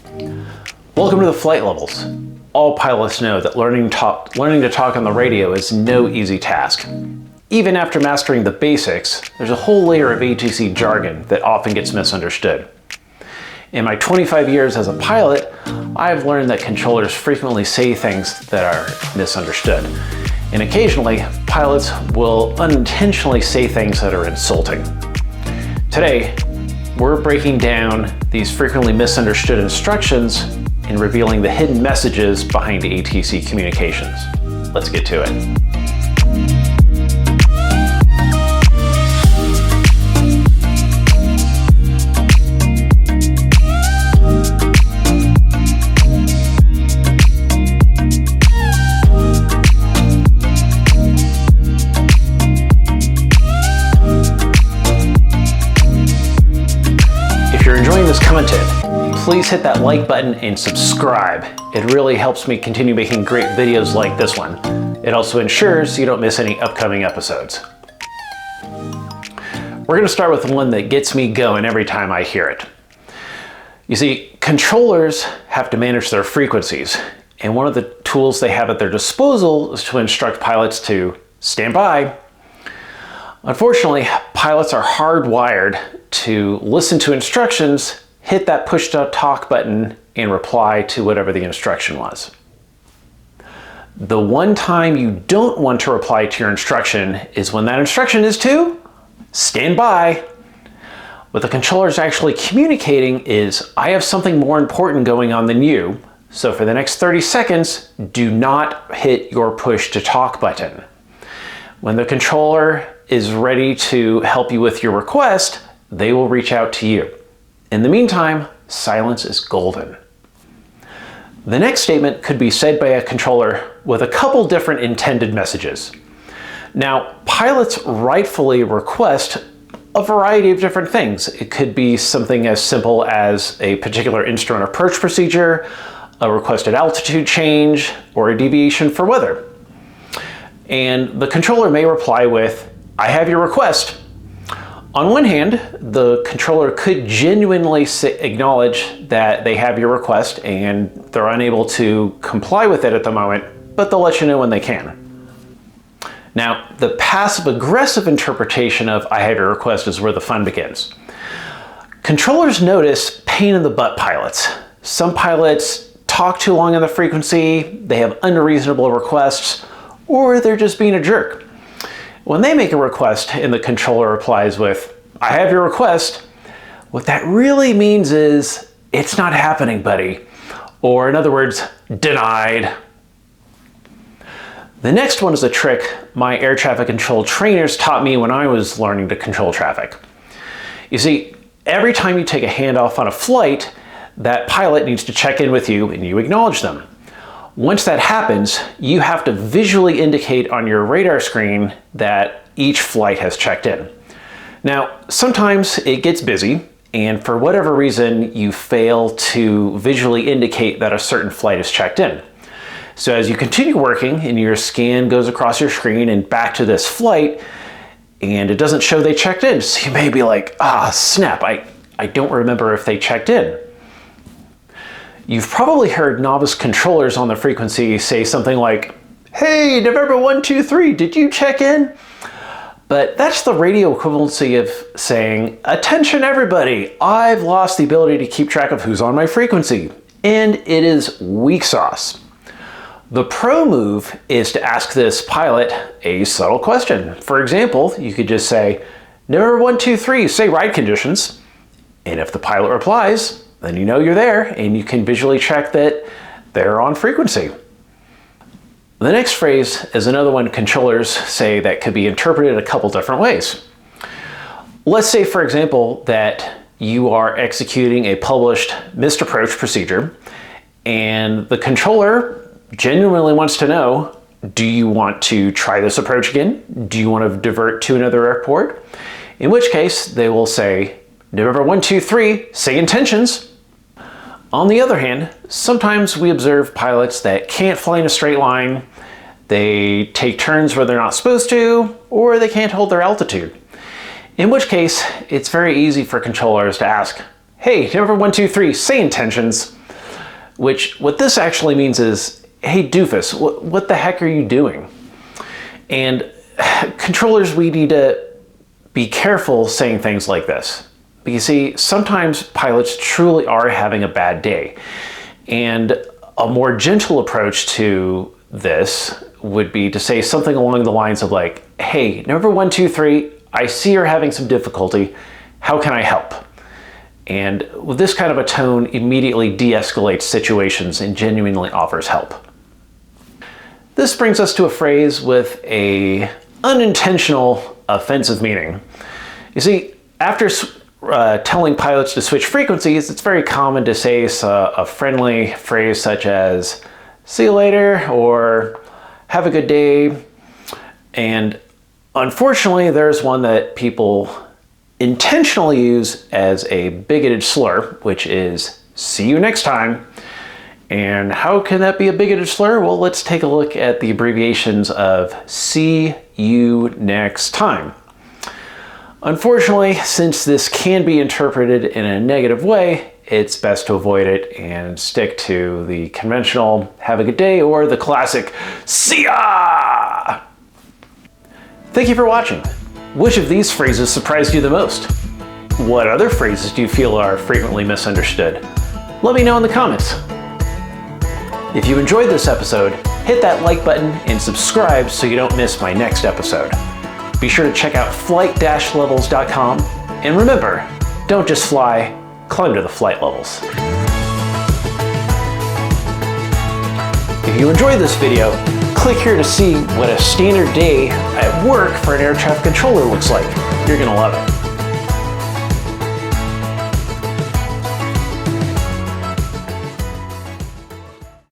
Welcome to the flight levels. All pilots know that learning to talk on the radio is no easy task. Even after mastering the basics, there's a whole layer of ATC jargon that often gets misunderstood. In my 25 years as a pilot, I've learned that controllers frequently say things that are misunderstood. And occasionally, pilots will unintentionally say things that are insulting. Today, we're breaking down these frequently misunderstood instructions and revealing the hidden messages behind ATC communications. Let's get to it. If you're enjoying this content, please hit that like button and subscribe. It really helps me continue making great videos like this one. It also ensures you don't miss any upcoming episodes. We're going to start with one that gets me going every time I hear it. You see, controllers have to manage their frequencies, and one of the tools they have at their disposal is to instruct pilots to stand by. Unfortunately, pilots are hardwired to listen to instructions, hit that push to talk button, and reply to whatever the instruction was. The one time you don't want to reply to your instruction is when that instruction is to stand by. What the controller is actually communicating is, I have something more important going on than you, so for the next 30 seconds, do not hit your push to talk button. When the controller is ready to help you with your request, they will reach out to you. In the meantime, silence is golden. The next statement could be said by a controller with a couple different intended messages. Now, pilots rightfully request a variety of different things. It could be something as simple as a particular instrument approach procedure, a requested altitude change, or a deviation for weather. And the controller may reply with, I have your request. On one hand, the controller could genuinely acknowledge that they have your request and they're unable to comply with it at the moment, but they'll let you know when they can. Now, the passive-aggressive interpretation of I have your request is where the fun begins. Controllers notice pain-in-the-butt pilots. Some pilots talk too long on the frequency, they have unreasonable requests, or they're just being a jerk. When they make a request and the controller replies with, I have your request, what that really means is, it's not happening, buddy. Or in other words, denied. The next one is a trick my air traffic control trainers taught me when I was learning to control traffic. You see, every time you take a handoff on a flight, that pilot needs to check in with you and you acknowledge them. Once that happens, you have to visually indicate on your radar screen that each flight has checked in. Now, sometimes it gets busy, and for whatever reason, you fail to visually indicate that a certain flight is checked in. So as you continue working and your scan goes across your screen and back to this flight, and it doesn't show they checked in, so you may be like, snap, I don't remember if they checked in. You've probably heard novice controllers on the frequency say something like, hey, November 123, did you check in? But that's the radio equivalency of saying, attention everybody, I've lost the ability to keep track of who's on my frequency. And it is weak sauce. The pro move is to ask this pilot a subtle question. For example, you could just say, November 123, say ride conditions. And if the pilot replies, then you know you're there and you can visually check that they're on frequency. The next phrase is another one controllers say that could be interpreted a couple different ways. Let's say, for example, that you are executing a published missed approach procedure and the controller genuinely wants to know, do you want to try this approach again? Do you want to divert to another airport? In which case they will say, November 123, say intentions. On the other hand, sometimes we observe pilots that can't fly in a straight line, they take turns where they're not supposed to, or they can't hold their altitude. In which case, it's very easy for controllers to ask, hey, November 123, say intentions. which what this actually means is, hey doofus, what the heck are you doing? And controllers, we need to be careful saying things like this. But you see, sometimes pilots truly are having a bad day. And a more gentle approach to this would be to say something along the lines of like, hey, number 1, 2, 3, I see you're having some difficulty. How can I help? And with this kind of a tone, immediately de-escalates situations and genuinely offers help. This brings us to a phrase with a unintentional offensive meaning. You see, after telling pilots to switch frequencies, it's very common to say a friendly phrase such as, see you later, or have a good day. And unfortunately, there's one that people intentionally use as a bigoted slur, which is, see you next time. And how can that be a bigoted slur? Well, let's take a look at the abbreviations of see you next time. Unfortunately, since this can be interpreted in a negative way, it's best to avoid it and stick to the conventional have a good day or the classic see ya! Thank you for watching. Which of these phrases surprised you the most? What other phrases do you feel are frequently misunderstood? Let me know in the comments. If you enjoyed this episode, hit that like button and subscribe so you don't miss my next episode. Be sure to check out flight-levels.com, and remember, don't just fly, climb to the flight levels. If you enjoyed this video, click here to see what a standard day at work for an air traffic controller looks like. You're gonna love it.